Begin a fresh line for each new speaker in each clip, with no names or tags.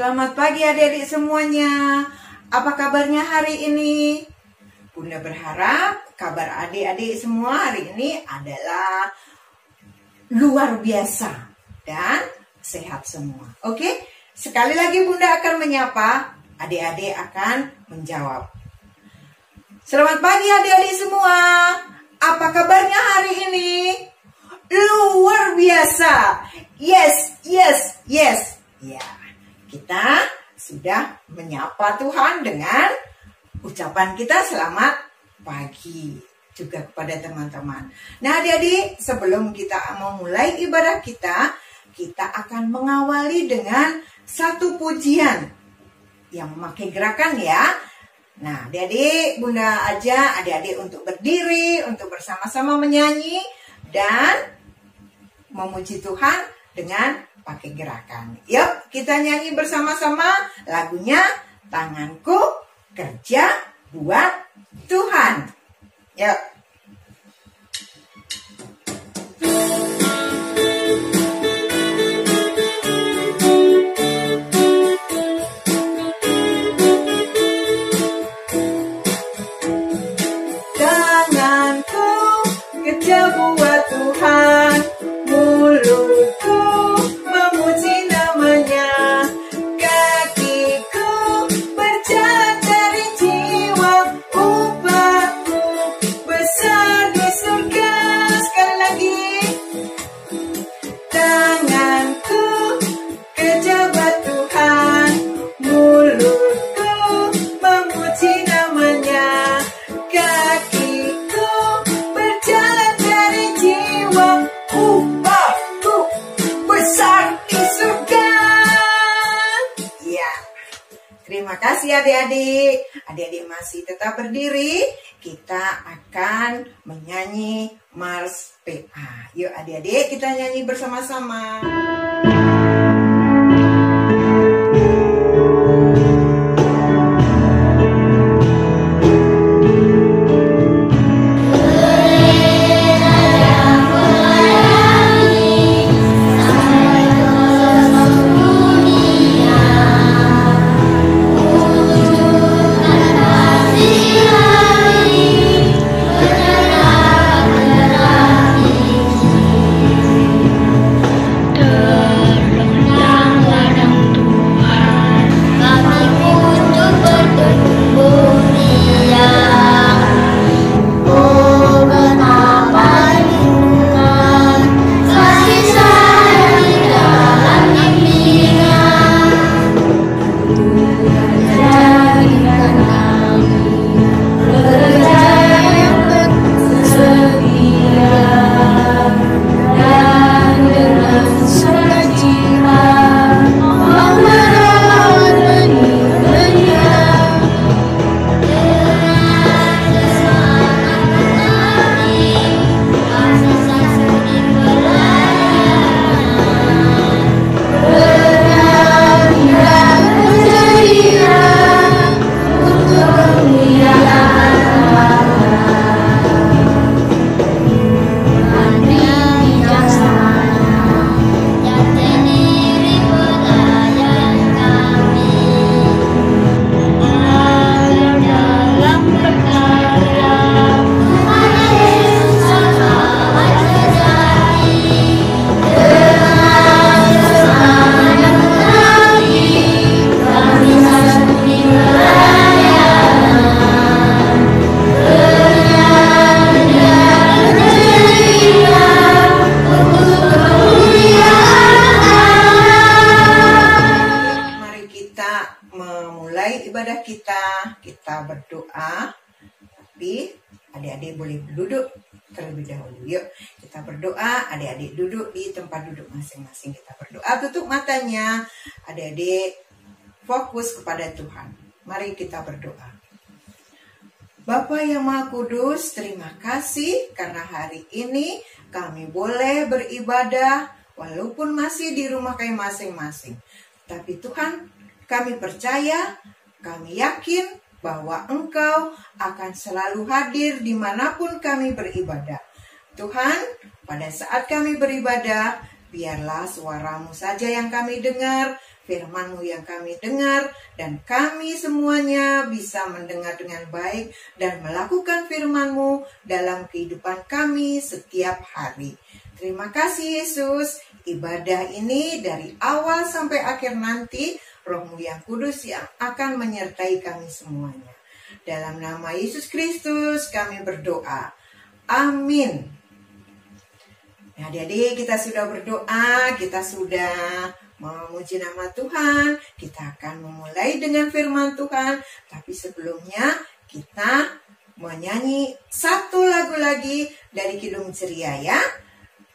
Selamat pagi adik-adik semuanya. Apa kabarnya hari ini? Bunda berharap kabar adik-adik semua hari ini adalah luar biasa dan sehat semua. Oke? Sekali lagi Bunda akan menyapa, adik-adik akan menjawab. Selamat pagi adik-adik semua. Apa kabarnya hari ini? Luar biasa. Yes. Ya, kita sudah menyapa Tuhan dengan ucapan kita selamat pagi juga kepada teman-teman. Nah adik-adik, sebelum kita memulai ibadah kita akan mengawali dengan satu pujian yang memakai gerakan ya. Nah adik-adik, Bunda aja adik-adik untuk berdiri, untuk bersama-sama menyanyi dan memuji Tuhan dengan pakai gerakan. Yuk kita nyanyi bersama-sama lagunya Tanganku Kerja Buat Tuhan. Yuk. Tanganku kerja buat Tuhan, mulutku memuji namanya, kakiku berjalan dari jiwa, upahku besar di surga. Sekali lagi, tanganku kerja buat Tuhan, mulutku memuji namanya, kakiku berjalan dari jiwa, upahku besar di surga. Ya, terima kasih adik-adik. Adik-adik masih tetap berdiri. Kita akan menyanyi Mars PA. Yuk adik-adik kita nyanyi bersama-sama. Ibadah kita berdoa, tapi adik-adik boleh duduk terlebih dahulu. Yuk kita berdoa, adik-adik duduk di tempat duduk masing-masing. Kita berdoa, tutup matanya, adik-adik fokus kepada Tuhan. Mari kita berdoa. Bapa yang Maha Kudus, terima kasih karena hari ini kami boleh beribadah walaupun masih di rumah kami masing-masing. Tapi Tuhan, kami percaya, kami yakin bahwa Engkau akan selalu hadir dimanapun kami beribadah. Tuhan, pada saat kami beribadah, Biarlah suara-Mu saja yang kami dengar, firman-Mu yang kami dengar, dan kami semuanya bisa mendengar dengan baik dan melakukan firman-Mu dalam kehidupan kami setiap hari. Terima kasih Yesus, ibadah ini dari awal sampai akhir nanti, Roh-Mu yang kudus yang akan menyertai kami semuanya. Dalam nama Yesus Kristus kami berdoa. Amin. Nah, adik-adik, kita sudah berdoa, kita sudah memuji nama Tuhan. Kita akan memulai dengan firman Tuhan. Tapi sebelumnya kita menyanyi satu lagu lagi dari Kidung Ceria ya.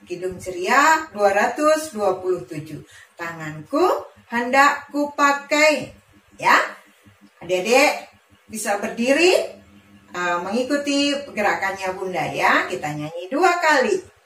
Kidung Ceria 227. Tanganku hendak kupakai. Ya, adik-adik bisa berdiri mengikuti gerakannya Bunda ya. Kita nyanyi 2 kali.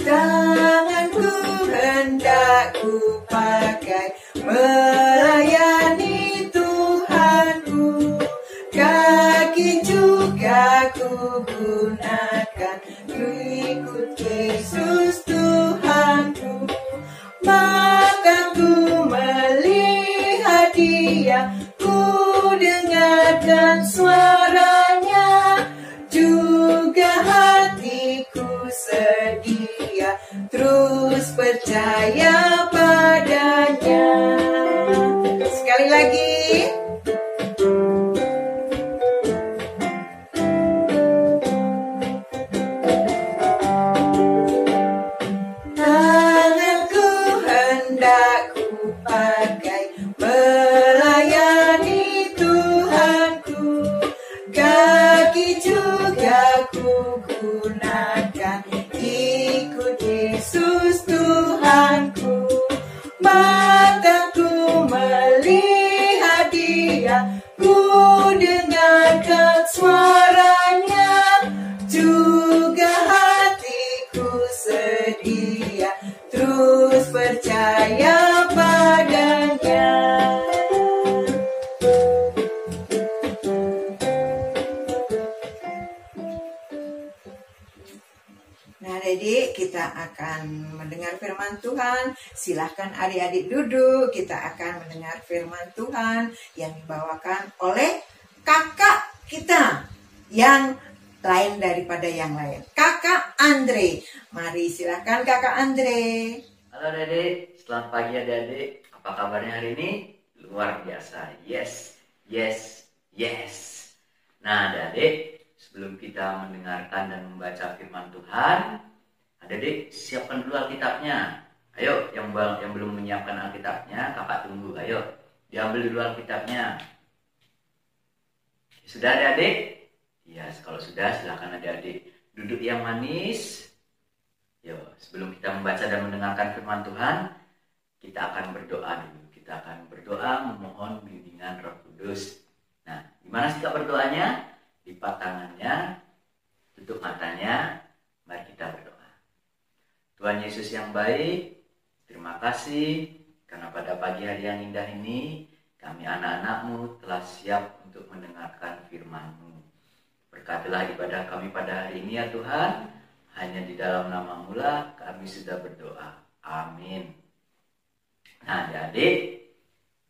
Tanganku hendak kupakai melayani Tuhanku, kaki juga ku gunakan ikut Yesus Tuhanku. Mataku melihat Dia, ku dengarkan suaranya, juga hatiku sedia terus percaya padanya. Sekali lagi. Percaya padanya. Nah, adik, kita akan mendengar firman Tuhan. Silahkan adik-adik duduk. Kita akan mendengar firman Tuhan yang dibawakan oleh kakak kita yang lain daripada yang lain. Kakak Andre. Mari silahkan Kakak Andre.
Halo adik, selamat pagi adik-adik. Apa kabarnya hari ini? Luar biasa. Yes, yes, yes. Nah adik-adik, sebelum kita mendengarkan dan membaca firman Tuhan, adik-adik siapkan dulu Alkitabnya. Ayo, yang belum menyiapkan Alkitabnya, kakak tunggu. Ayo, diambil dulu Alkitabnya. Sudah adik-adik? Ya, kalau sudah silakan adik-adik duduk yang manis. Yo, sebelum kita membaca dan mendengarkan firman Tuhan, kita akan berdoa dulu. Kita akan berdoa memohon bimbingan Roh Kudus. Nah, gimana sih Kak berdoanya? Lipat tangannya, tutup matanya, mari kita berdoa. Tuhan Yesus yang baik, terima kasih karena pada pagi hari yang indah ini, kami anak-anak-Mu telah siap untuk mendengarkan firman-Mu. Berkatilah ibadah kami pada hari ini ya Tuhan. Hanya di dalam nama-Mu lah kami sudah berdoa. Amin. Nah adik-adik,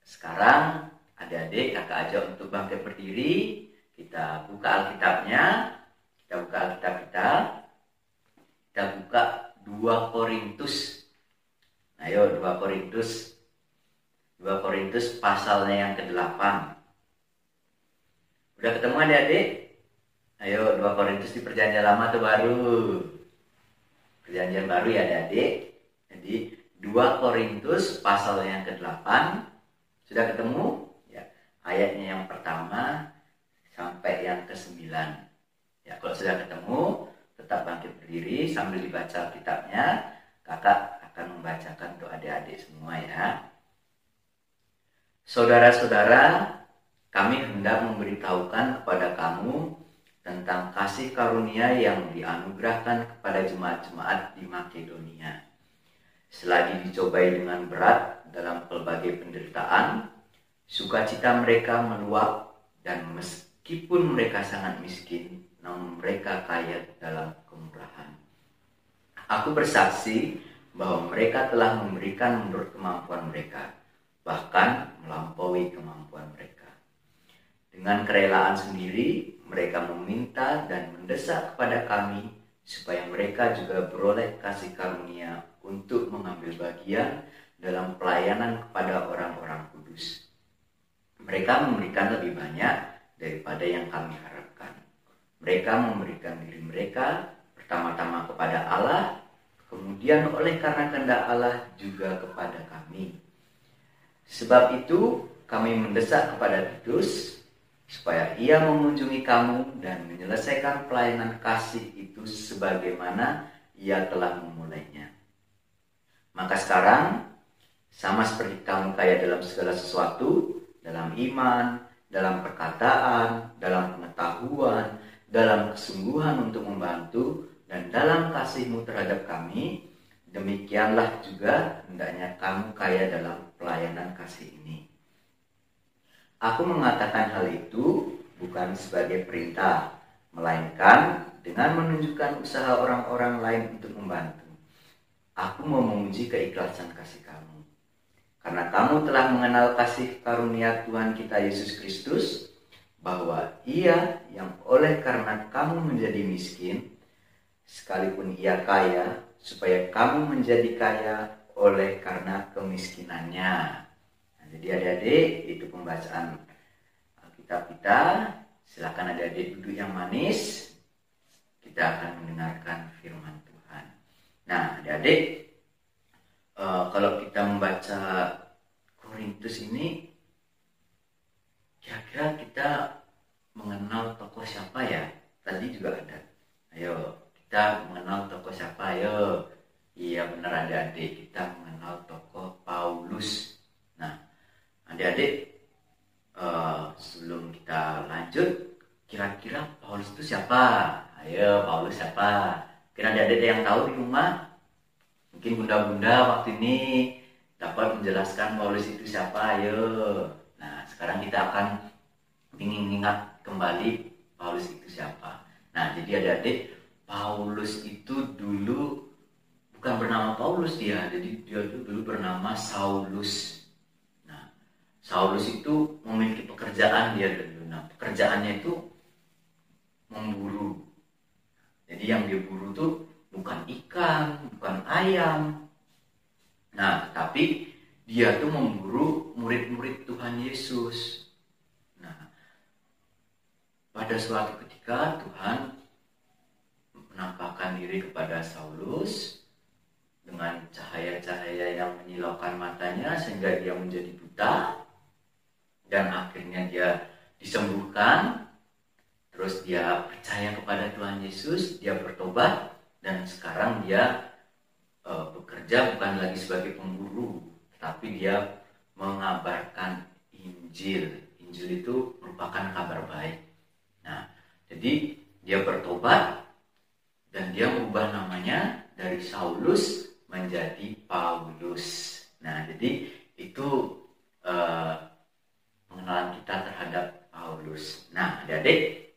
sekarang adik-adik kakak ajak untuk bangkit berdiri. Kita buka Alkitabnya. Kita buka Alkitab kita. Kita buka 2 Korintus. Ayo 2 Korintus. 2 Korintus pasalnya yang ke-8. Udah ketemu adik-adik? Ayo 2 Korintus di perjanjian lama atau baru? Perjanjian baru ya adik-adik. Jadi 2 Korintus pasal yang ke-8. Sudah ketemu? Ya, ayatnya yang pertama sampai yang ke-9. Ya, kalau sudah ketemu, tetap bangkit berdiri sambil dibaca kitabnya. Kakak akan membacakan untuk adik-adik semua ya. Saudara-saudara, kami hendak memberitahukan kepada kamu tentang kasih karunia yang dianugerahkan kepada jemaat-jemaat di Makedonia. Selagi dicobai dengan berat dalam pelbagai penderitaan, sukacita mereka meluap, dan meskipun mereka sangat miskin, namun mereka kaya dalam kemurahan. Aku bersaksi bahwa mereka telah memberikan menurut kemampuan mereka, bahkan melampaui kemampuan mereka. Dengan kerelaan sendiri, mereka meminta dan mendesak kepada kami supaya mereka juga beroleh kasih karunia untuk mengambil bagian dalam pelayanan kepada orang-orang kudus. Mereka memberikan lebih banyak daripada yang kami harapkan. Mereka memberikan diri mereka pertama-tama kepada Allah, kemudian oleh karena kehendak Allah juga kepada kami. Sebab itu kami mendesak kepada Titus supaya ia mengunjungi kamu dan menyelesaikan pelayanan kasih itu sebagaimana ia telah memulainya. Maka sekarang, sama seperti kamu kaya dalam segala sesuatu, dalam iman, dalam perkataan, dalam pengetahuan, dalam kesungguhan untuk membantu, dan dalam kasihmu terhadap kami, demikianlah juga hendaknya kamu kaya dalam pelayanan kasih ini. Aku mengatakan hal itu bukan sebagai perintah, melainkan dengan menunjukkan usaha orang-orang lain untuk membantu. Aku mau menguji keikhlasan kasih kamu. Karena kamu telah mengenal kasih karunia Tuhan kita Yesus Kristus, bahwa Ia yang oleh karena kamu menjadi miskin, sekalipun Ia kaya, supaya kamu menjadi kaya oleh karena kemiskinannya. Jadi adik-adik, itu pembacaan Alkitab kita. Silakan adik-adik duduk yang manis. Kita akan mendengarkan firman Tuhan. Nah adik-adik, kalau kita membaca Korintus ini, kira-kira kita mengenal tokoh siapa ya? Tadi juga ada. Ayo, kita mengenal tokoh siapa? Ayo. Iya benar adik-adik, kita mengenal tokoh Paulus. Nah, adik-adik, sebelum kita lanjut, kira-kira Paulus itu siapa? Ayo, Paulus siapa? Kira adik-adik yang tahu di rumah? Mungkin bunda-bunda waktu ini dapat menjelaskan Paulus itu siapa? Ayo. Nah, sekarang kita akan ingin ingat kembali Paulus itu siapa. Nah, jadi adik-adik, Paulus itu dulu bukan bernama Paulus dia. Jadi dia itu dulu bernama Saulus. Saulus itu memiliki pekerjaan dia dulu. Nah, pekerjaannya itu memburu. Jadi yang dia buru itu bukan ikan, bukan ayam. Nah, tapi dia tuh memburu murid-murid Tuhan Yesus. Nah, pada suatu ketika Tuhan menampakkan diri kepada Saulus dengan cahaya-cahaya yang menyilaukan matanya sehingga dia menjadi buta. Dan akhirnya dia disembuhkan, terus dia percaya kepada Tuhan Yesus, dia bertobat, dan sekarang dia bekerja bukan lagi sebagai pemburu, tapi dia mengabarkan Injil. Injil itu merupakan kabar baik. Nah, jadi dia bertobat, dan dia merubah namanya dari Saulus menjadi Paulus. Nah, jadi itu pengenalan kita terhadap Paulus. Nah, adik-adik,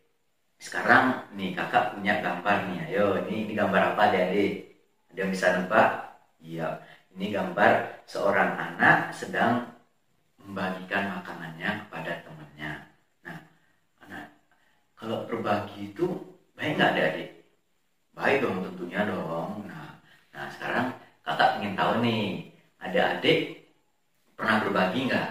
sekarang nih kakak punya gambar nih. Ayo, ini gambar apa adik-adik? Ada yang bisa nebak? Iya, ini gambar seorang anak sedang membagikan makanannya kepada temannya. Nah, anak, kalau berbagi itu baik nggak adik-adik? Baik dong, tentunya dong. Nah, sekarang kakak ingin tahu nih, adik-adik pernah berbagi nggak?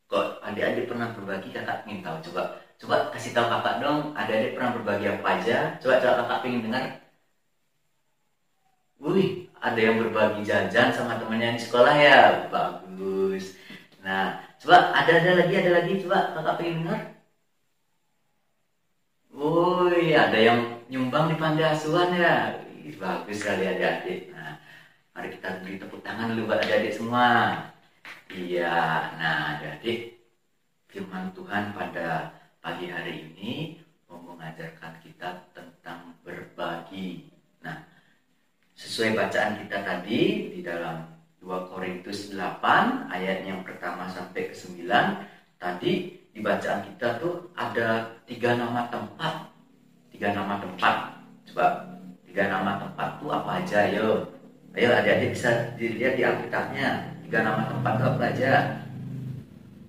Kok adik-adik pernah berbagi, kakak ingin tahu. Coba kasih tahu kakak dong, adik-adik pernah berbagi apa aja? Coba kakak ingin dengar. Wih, ada yang berbagi jajan sama temannya di sekolah ya? Bagus. Nah, coba ada lagi, coba kakak pengen dengar. Wih, ada yang nyumbang di panti asuhan ya? Bagus sekali adik-adik. Nah, mari kita beri tepuk tangan dulu buat adik-adik semua. Iya, nah adik-adik, firman Tuhan pada pagi hari ini mau mengajarkan kita tentang berbagi. Nah, sesuai bacaan kita tadi di dalam 2 Korintus 8 ayat yang pertama sampai ke 9, tadi di bacaan kita tuh ada 3 nama tempat. 3 nama tempat. Coba 3 nama tempat tuh apa aja? Ayo adik-adik bisa dilihat di Alkitabnya. 3 nama tempat itu apa aja?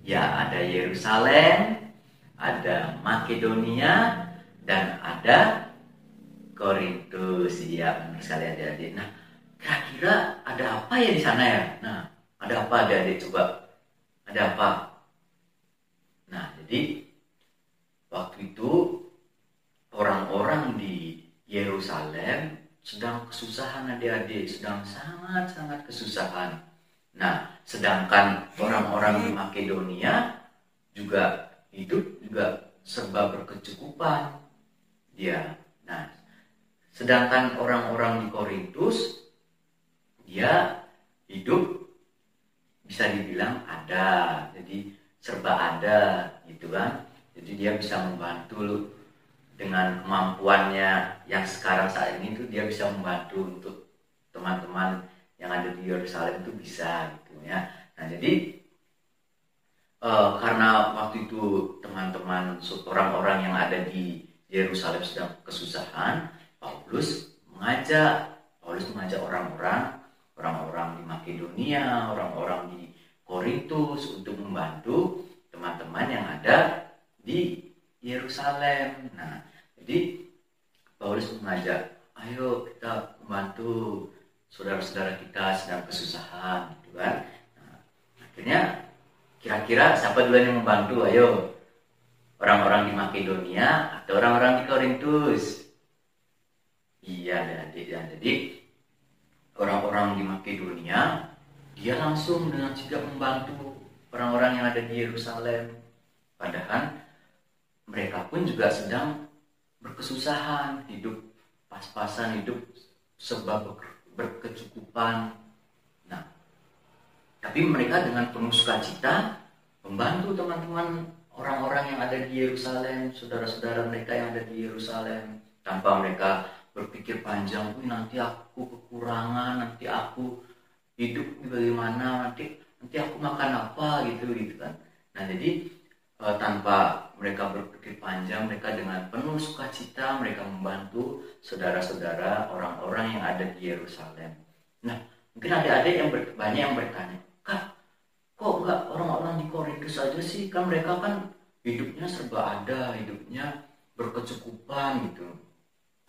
Ya, ada Yerusalem, ada Makedonia, dan ada Korintus. Iya, benar sekali adik-adik. Nah, kira-kira ada apa ya di sana ya? Nah, ada apa adik-adik? Coba, ada apa? Nah, jadi waktu itu orang-orang di Yerusalem sedang kesusahan adik-adik, sedang sangat-sangat kesusahan. Nah, sedangkan orang-orang di Makedonia juga hidup juga serba berkecukupan. Dia. Nah, sedangkan orang-orang di Korintus dia hidup bisa dibilang ada, jadi serba ada gitu kan. Jadi dia bisa membantu dengan kemampuannya yang sekarang saat ini tuh dia bisa membantu untuk teman-teman yang ada di Yerusalem itu bisa gitu ya. Nah, jadi karena waktu itu teman-teman orang-orang yang ada di Yerusalem sedang kesusahan, Paulus mengajak orang-orang di Makedonia, orang-orang di Korintus untuk membantu teman-teman yang ada di Yerusalem. Nah, jadi Paulus mengajak, ayo kita membantu saudara-saudara kita sedang kesusahan, gitu kan? Nah, akhirnya kira-kira siapa duluan yang membantu? Ayo, orang-orang di Makedonia atau orang-orang di Korintus? Iya, adik-adik. Jadi orang-orang di Makedonia dia langsung dengan sigap membantu orang-orang yang ada di Yerusalem. Padahal mereka pun juga sedang berkesusahan, hidup pas-pasan, hidup serba berkecukupan. Nah, tapi mereka dengan penuh sukacita membantu teman-teman orang-orang yang ada di Yerusalem, saudara-saudara mereka yang ada di Yerusalem, tanpa mereka berpikir panjang, nanti aku kekurangan, nanti aku hidup bagaimana, nanti aku makan apa gitu kan. Nah, jadi tanpa mereka berpikir panjang, mereka dengan penuh sukacita mereka membantu saudara-saudara orang-orang yang ada di Yerusalem. Nah, mungkin adik-adik yang banyak yang bertanya, Kak, kok enggak orang-orang di Korintus aja sih? Kan mereka kan hidupnya serba ada, hidupnya berkecukupan gitu.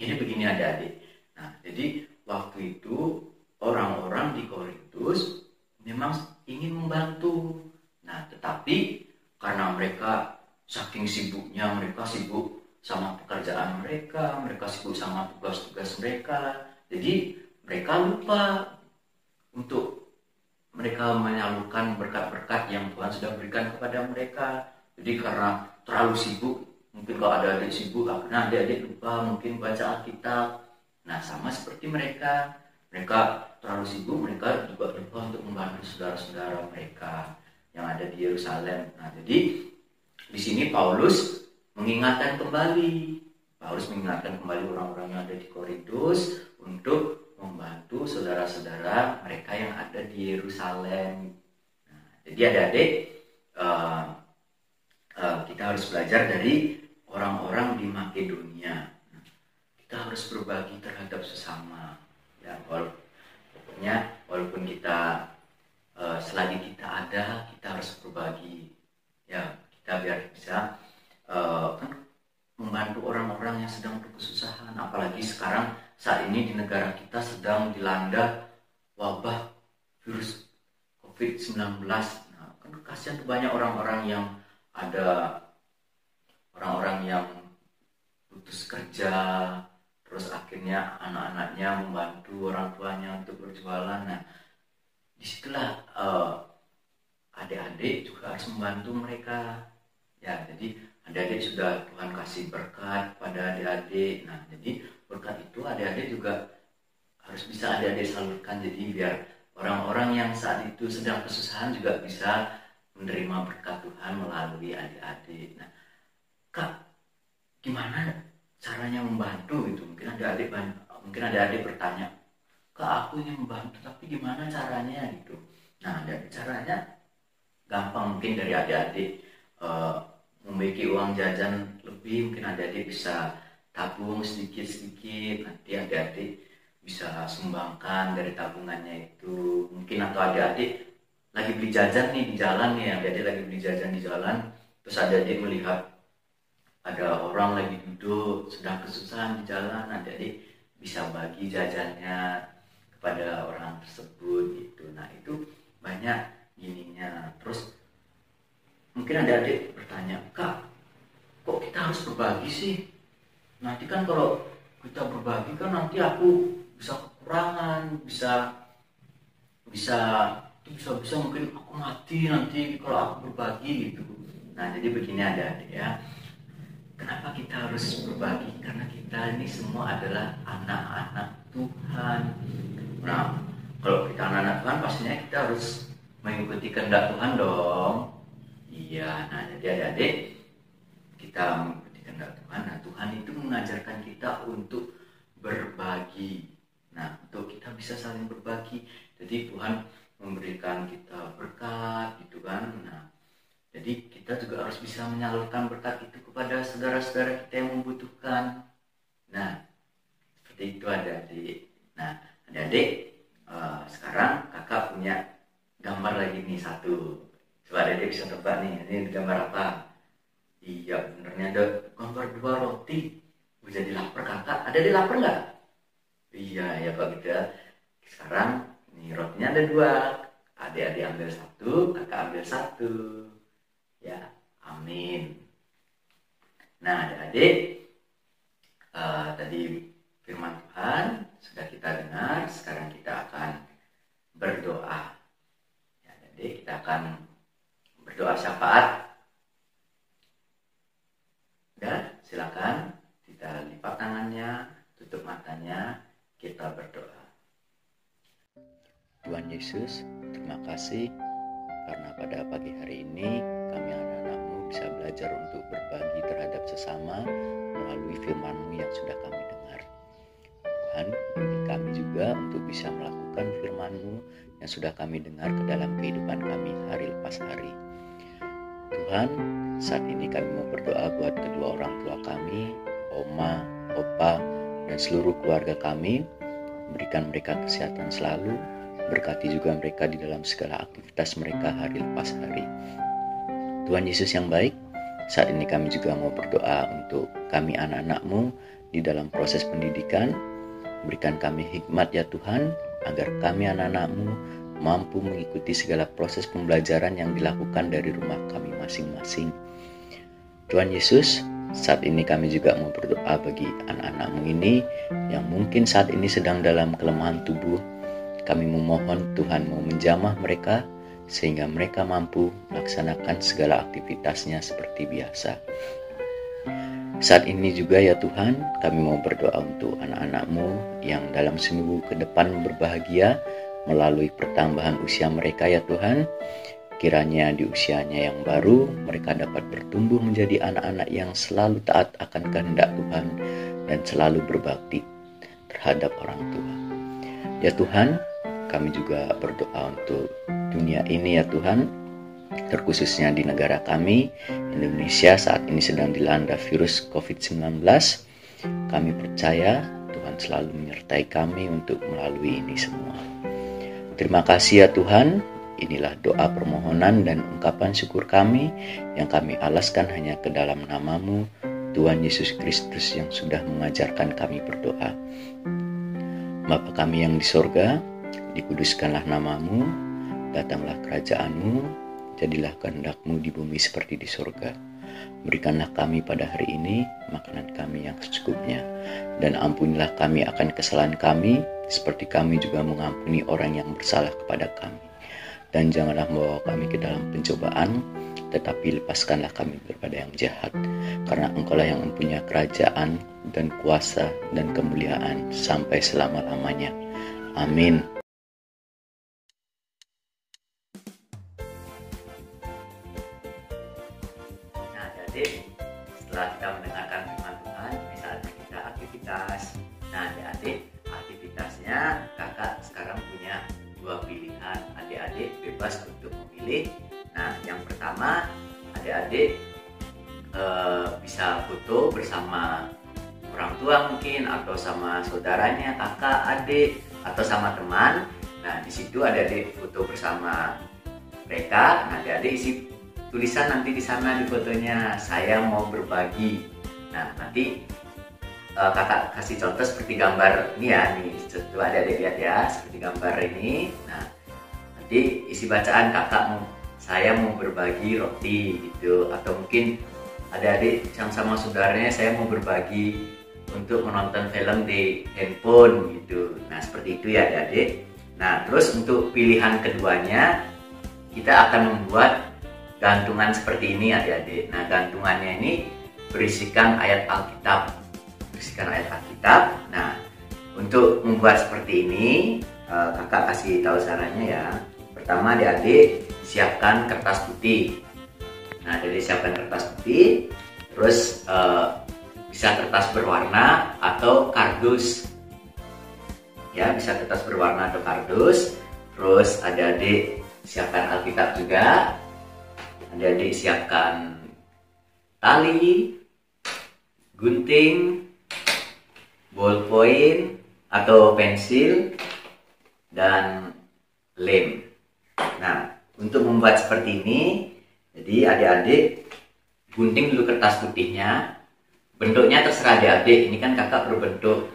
Jadi begini adik-adik. Nah, jadi waktu itu orang-orang di Korintus memang ingin membantu. Nah, tetapi karena mereka saking sibuknya, mereka sibuk sama pekerjaan mereka sibuk sama tugas-tugas mereka. Jadi mereka lupa untuk mereka menyalurkan berkat-berkat yang Tuhan sudah berikan kepada mereka. Jadi karena terlalu sibuk, mungkin kalau ada adik sibuk, karena adik-adik lupa mungkin baca Alkitab. Nah, sama seperti mereka terlalu sibuk, mereka juga lupa untuk membantu saudara-saudara mereka yang ada di Yerusalem. Nah, jadi di sini Paulus mengingatkan kembali orang-orang yang ada di Korintus untuk membantu saudara-saudara mereka yang ada di Yerusalem. Nah, jadi adik-adik, kita harus belajar dari orang-orang di Makedonia. Kita harus berbagi terhadap sesama. Ya, walaupun kita selagi kita ada, kita harus berbagi. Ya, kita biar bisa kan membantu orang-orang yang sedang berkesusahan. Apalagi sekarang saat ini di negara kita sedang dilanda wabah virus COVID-19. Nah, kan kasihan tuh banyak orang-orang yang putus kerja, terus akhirnya anak-anaknya membantu orang tuanya untuk berjualan. Nah, disitulah adik-adik juga harus membantu mereka. Ya, jadi adik-adik sudah Tuhan kasih berkat pada adik-adik. Nah, jadi berkat itu adik-adik juga harus bisa adik-adik salurkan. Jadi biar orang-orang yang saat itu sedang kesusahan juga bisa menerima berkat Tuhan melalui adik-adik. Nah, Kak, gimana caranya membantu itu? Mungkin adik-adik bertanya, Kak, aku ingin membantu, tapi gimana caranya gitu. Nah, dari caranya gampang. Mungkin dari adik-adik memiliki uang jajan lebih, mungkin adik-adik bisa tabung sedikit-sedikit, nanti adik-adik bisa sumbangkan dari tabungannya itu. Mungkin atau adik-adik lagi beli jajan nih di jalan nih, adik-adik lagi beli jajan di jalan, terus adik-adik melihat ada orang lagi duduk sedang kesusahan di jalan, adik-adik bisa bagi jajannya kepada orang tersebut gitu. Nah, itu banyak gininya. Terus mungkin adik-adik bertanya, Kak, kok kita harus berbagi sih? Nanti kan kalau kita berbagi kan nanti aku bisa kekurangan, bisa mungkin aku mati nanti kalau aku berbagi gitu. Nah, jadi begini adik-adik ya. Kenapa kita harus berbagi? Karena kita ini semua adalah anak-anak Tuhan. Nah, kalau kita anak-anak Tuhan, pastinya kita harus mengikuti kehendak Tuhan dong. Iya, nah jadi adik-adik, kita mengikuti kehendak Tuhan. Nah, Tuhan itu mengajarkan kita untuk berbagi. Nah, untuk kita bisa saling berbagi. Jadi Tuhan memberikan kita berkat gitu kan. Nah, jadi kita juga harus bisa menyalurkan berkat itu kepada saudara-saudara kita yang membutuhkan. Nah, seperti itu adik-adik. Nah, adik-adik, sekarang kakak punya gambar lagi nih satu. Coba adik-adik bisa tebak nih, ini gambar apa? Iya, benernya ada gambar 2 roti. Jadi lapar kakak. Adik-adik lapar nggak? Iya, ya Pak gitu. Sekarang ini rotinya ada 2. Adik-adik ambil 1, kakak ambil 1. Ya, amin. Nah, adik-adik, tadi firman Tuhan sudah kita dengar. Sekarang kita akan berdoa. Ya, adik, kita akan berdoa syafaat. Dan silakan kita lipat tangannya, tutup matanya, kita berdoa.
Tuhan Yesus, terima kasih karena pada pagi hari ini kami anak-anak-Mu bisa belajar untuk berbagi terhadap sesama melalui firman-Mu yang sudah kami dengar. Tuhan, bimbing kami juga untuk bisa melakukan firman-Mu yang sudah kami dengar ke dalam kehidupan kami hari lepas hari. Tuhan, saat ini kami mau berdoa buat kedua orang tua kami, Oma, Opa, dan seluruh keluarga kami. Berikan mereka kesehatan selalu, berkati juga mereka di dalam segala aktivitas mereka hari lepas hari. Tuhan Yesus yang baik, saat ini kami juga mau berdoa untuk kami anak-anak-Mu di dalam proses pendidikan. Berikan kami hikmat ya Tuhan, agar kami anak-anak-Mu mampu mengikuti segala proses pembelajaran yang dilakukan dari rumah kami masing-masing. Tuhan Yesus, saat ini kami juga mau berdoa bagi anak-anak-Mu ini yang mungkin saat ini sedang dalam kelemahan tubuh. Kami memohon Tuhan mau menjamah mereka sehingga mereka mampu melaksanakan segala aktivitasnya seperti biasa. Saat ini juga ya Tuhan, kami mau berdoa untuk anak-anak-Mu yang dalam seminggu ke depan berbahagia melalui pertambahan usia mereka ya Tuhan. Kiranya di usianya yang baru mereka dapat bertumbuh menjadi anak-anak yang selalu taat akan kehendak Tuhan dan selalu berbakti terhadap orang tua. Ya Tuhan, kami juga berdoa untuk dunia ini ya Tuhan, terkhususnya di negara kami, Indonesia saat ini sedang dilanda virus COVID-19. Kami percaya Tuhan selalu menyertai kami untuk melalui ini semua. Terima kasih ya Tuhan, inilah doa permohonan dan ungkapan syukur kami yang kami alaskan hanya ke dalam nama-Mu, Tuhan Yesus Kristus yang sudah mengajarkan kami berdoa. Bapa kami yang di sorga, dikuduskanlah nama-Mu, datanglah kerajaan-Mu, jadilah kehendak-Mu di bumi seperti di sorga. Berikanlah kami pada hari ini makanan kami yang secukupnya, dan ampunilah kami akan kesalahan kami, seperti kami juga mengampuni orang yang bersalah kepada kami. Dan janganlah membawa kami ke dalam pencobaan, tetapi lepaskanlah kami daripada yang jahat, karena Engkaulah yang mempunyai kerajaan dan kuasa dan kemuliaan sampai selama-lamanya. Amin.
Nah, jadi setelah kita mendengarkan firman Tuhan, misalnya kita aktivitas. Nah, adik-adik, aktivitas aktivitasnya, kakak sekarang punya dua pilihan. Adik-adik bebas untuk memilih. Nah, yang pertama, adik-adik bisa foto bersama orang tua mungkin, atau sama saudaranya, kakak, adik, atau sama teman. Nah, di situ adik-adik foto bersama mereka. Nah, adik-adik isi tulisan nanti di sana di fotonya, saya mau berbagi. Nah, nanti kakak kasih contoh seperti gambar ini ya, nih coba adik-adik lihat ya, seperti gambar ini. Nah, nanti isi bacaan kakak saya mau berbagi roti gitu, atau mungkin adik-adik sama saudaranya, saya mau berbagi untuk menonton film di handphone gitu. Nah, seperti itu ya adik-adik. Nah, terus untuk pilihan keduanya, kita akan membuat gantungan seperti ini adik-adik. Nah, gantungannya ini berisikan ayat Alkitab. Nah, untuk membuat seperti ini, kakak kasih tahu caranya ya. Pertama, adik-adik siapkan kertas putih. Nah, adik siapkan kertas putih, terus bisa kertas berwarna atau kardus. Ya, bisa kertas berwarna atau kardus. Terus adik-adik siapkan Alkitab juga. Adik-adik siapkan tali, gunting, ballpoint atau pensil, dan lem. Nah, untuk membuat seperti ini, jadi adik-adik gunting dulu kertas putihnya. Bentuknya terserah adik-adik. Ini kan kakak berbentuk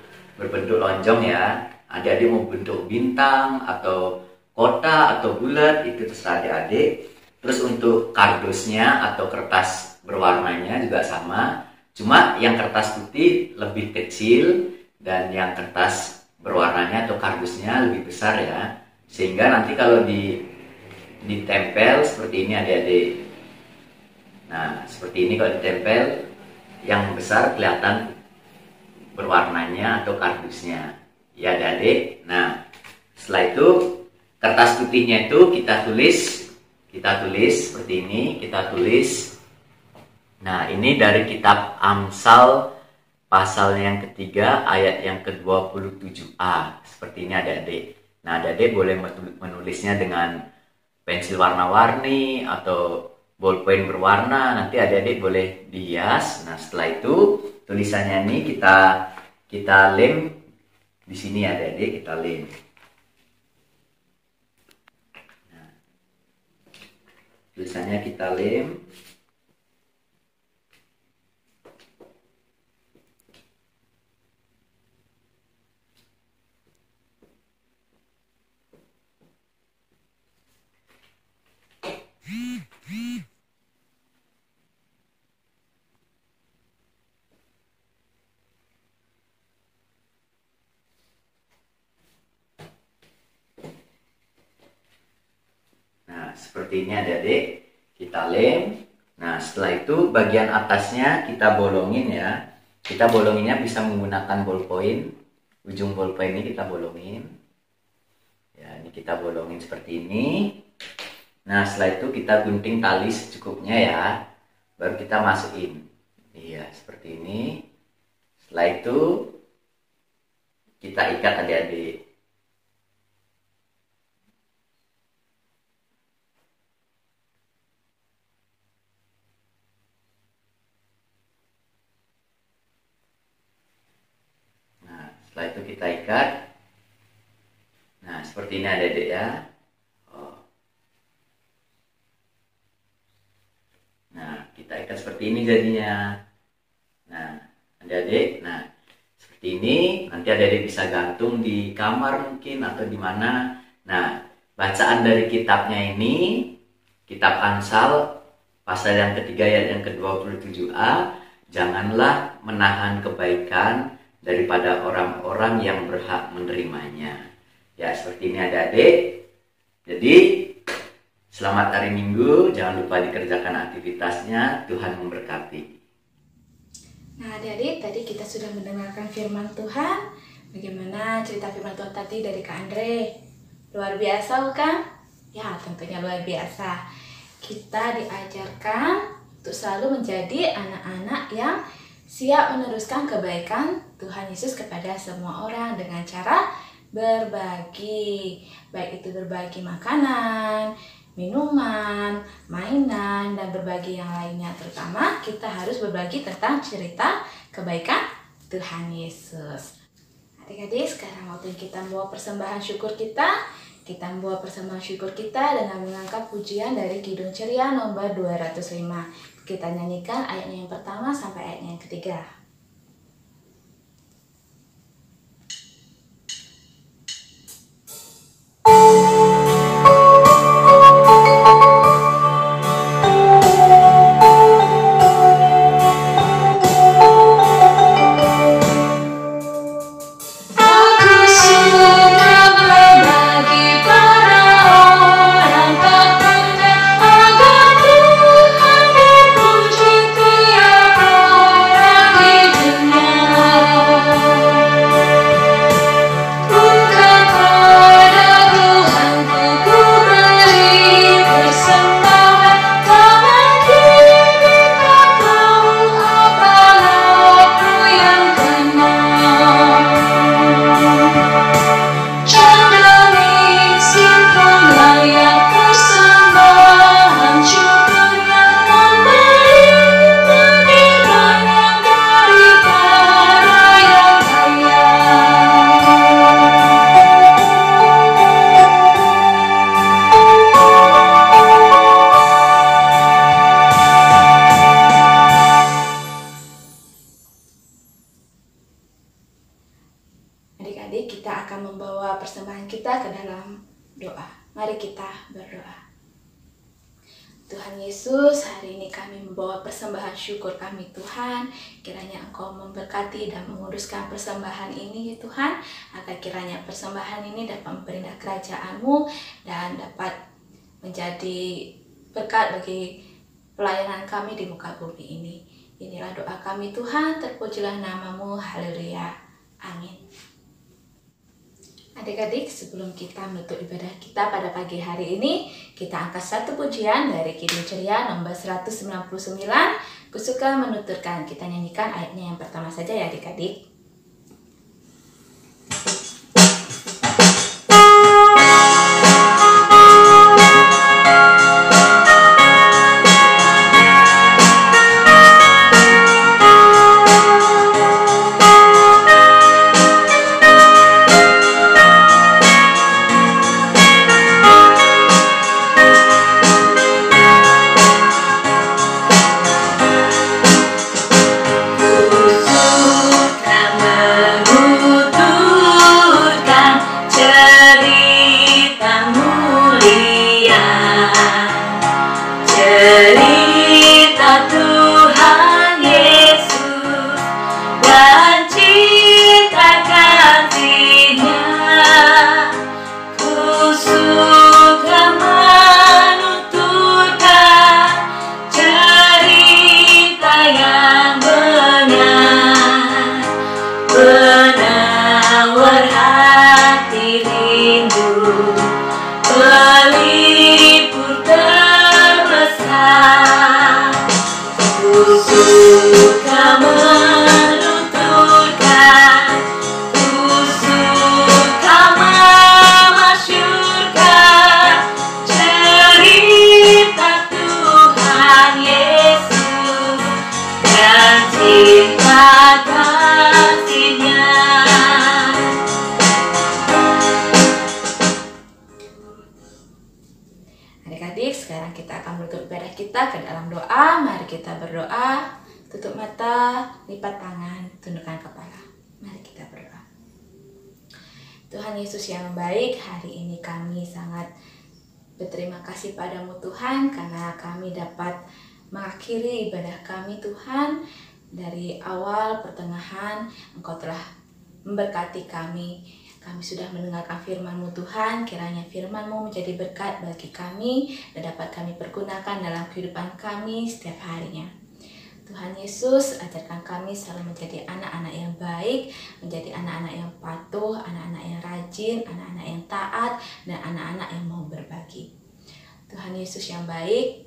lonjong ya. Adik-adik mau bentuk bintang atau kotak atau bulat, itu terserah adik-adik. Terus untuk kardusnya atau kertas berwarnanya juga sama. Cuma yang kertas putih lebih kecil dan yang kertas berwarnanya atau kardusnya lebih besar ya. Sehingga nanti kalau ditempel seperti ini adik-adik. Nah, seperti ini kalau ditempel, yang besar kelihatan berwarnanya atau kardusnya. Ya adik-adik. Nah, setelah itu kertas putihnya itu kita tulis seperti ini, kita tulis. Nah, ini dari kitab Amsal pasal yang ketiga ayat yang ke-27a. Seperti ini adik-adik. Nah, adik-adik boleh menulisnya dengan pensil warna-warni atau ballpoint berwarna. Nanti adik-adik boleh dihias. Nah, setelah itu tulisannya ini kita lem di sini adik-adik, kita lem. Nah, tulisannya kita lem. Seperti ini adik-adik, kita lem. Nah, setelah itu bagian atasnya kita bolongin ya. Kita bolonginnya bisa menggunakan ballpoint. Ujung ballpoint ini kita bolongin. Ya, ini kita bolongin seperti ini. Nah, setelah itu kita gunting tali secukupnya ya. Baru kita masukin. Iya, seperti ini. Setelah itu kita ikat adik-adik. Setelah itu kita ikat. Nah, seperti ini adik-adik ya. Nah, kita ikat seperti ini jadinya. Nah, adik-adik, seperti ini. Nanti adik-adik bisa gantung di kamar mungkin atau di mana. Nah, bacaan dari kitabnya ini, kitab Amsal pasal yang ketiga ayat yang ke-27a. Janganlah menahan kebaikan daripada orang-orang yang berhak menerimanya. Ya, seperti ini adik-adik. Jadi, selamat hari Minggu. Jangan lupa dikerjakan aktivitasnya. Tuhan memberkati.
Nah, adik-adik, tadi kita sudah mendengarkan firman Tuhan. Bagaimana cerita firman Tuhan tadi dari Kak Andre? Luar biasa bukan? Ya, tentunya luar biasa. Kita diajarkan untuk selalu menjadi anak-anak yang siap meneruskan kebaikan Tuhan Yesus kepada semua orang dengan cara berbagi, baik itu berbagi makanan, minuman, mainan, dan berbagi yang lainnya. Terutama kita harus berbagi tentang cerita kebaikan Tuhan Yesus. Adik-adik, sekarang waktu kita membawa persembahan syukur kita. Kita membawa persembahan syukur kita dengan mengangkat pujian dari Kidung Ceria nomor 205. Kita nyanyikan ayatnya yang pertama sampai ayatnya yang ketiga. Adik-adik, kita akan membawa persembahan kita ke dalam doa. Mari kita berdoa. Tuhan Yesus, hari ini kami membawa persembahan syukur kami Tuhan. Kiranya Engkau memberkati dan menguduskan persembahan ini ya Tuhan. Agar kiranya persembahan ini dapat memperindah kerajaan-Mu dan dapat menjadi berkat bagi pelayanan kami di muka bumi ini. Inilah doa kami Tuhan, terpujilah nama-Mu, haleluya. Amin. Adik-adik, sebelum kita menutup ibadah kita pada pagi hari ini, kita angkat satu pujian dari Kidung Ceria nomor 199. Kusuka menuturkan, kita nyanyikan ayatnya yang pertama saja ya adik-adik. Adik-adik, sekarang kita akan menutup ibadah kita ke dalam doa. Mari kita berdoa, tutup mata, lipat tangan, tundukkan kepala. Mari kita berdoa. Tuhan Yesus yang baik, hari ini kami sangat berterima kasih padamu Tuhan, karena kami dapat mengakhiri ibadah kami Tuhan. Dari awal pertengahan Engkau telah memberkati kami. Kami sudah mendengarkan firman-Mu Tuhan, kiranya firman-Mu menjadi berkat bagi kami dan dapat kami pergunakan dalam kehidupan kami setiap harinya. Tuhan Yesus, ajarkan kami selalu menjadi anak-anak yang baik, menjadi anak-anak yang patuh, anak-anak yang rajin, anak-anak yang taat, dan anak-anak yang mau berbagi. Tuhan Yesus yang baik,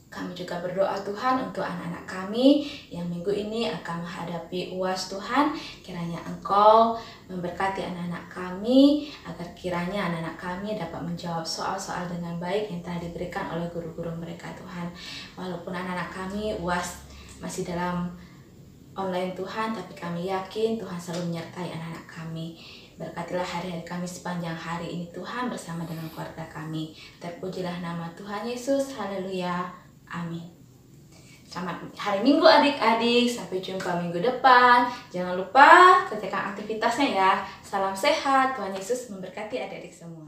Kami juga berdoa Tuhan untuk anak-anak kami yang minggu ini akan menghadapi UAS Tuhan. Kiranya Engkau memberkati anak-anak kami agar kiranya anak-anak kami dapat menjawab soal-soal dengan baik yang telah diberikan oleh guru-guru mereka Tuhan. Walaupun anak-anak kami UAS masih dalam online Tuhan, tapi kami yakin Tuhan selalu menyertai anak-anak kami. Berkatilah hari-hari kami sepanjang hari ini Tuhan bersama dengan keluarga kami. Terpujilah nama Tuhan Yesus. Haleluya. Amin. Selamat hari Minggu adik-adik. Sampai jumpa minggu depan. Jangan lupa kerjakan aktivitasnya ya. Salam sehat. Tuhan Yesus memberkati adik-adik semua.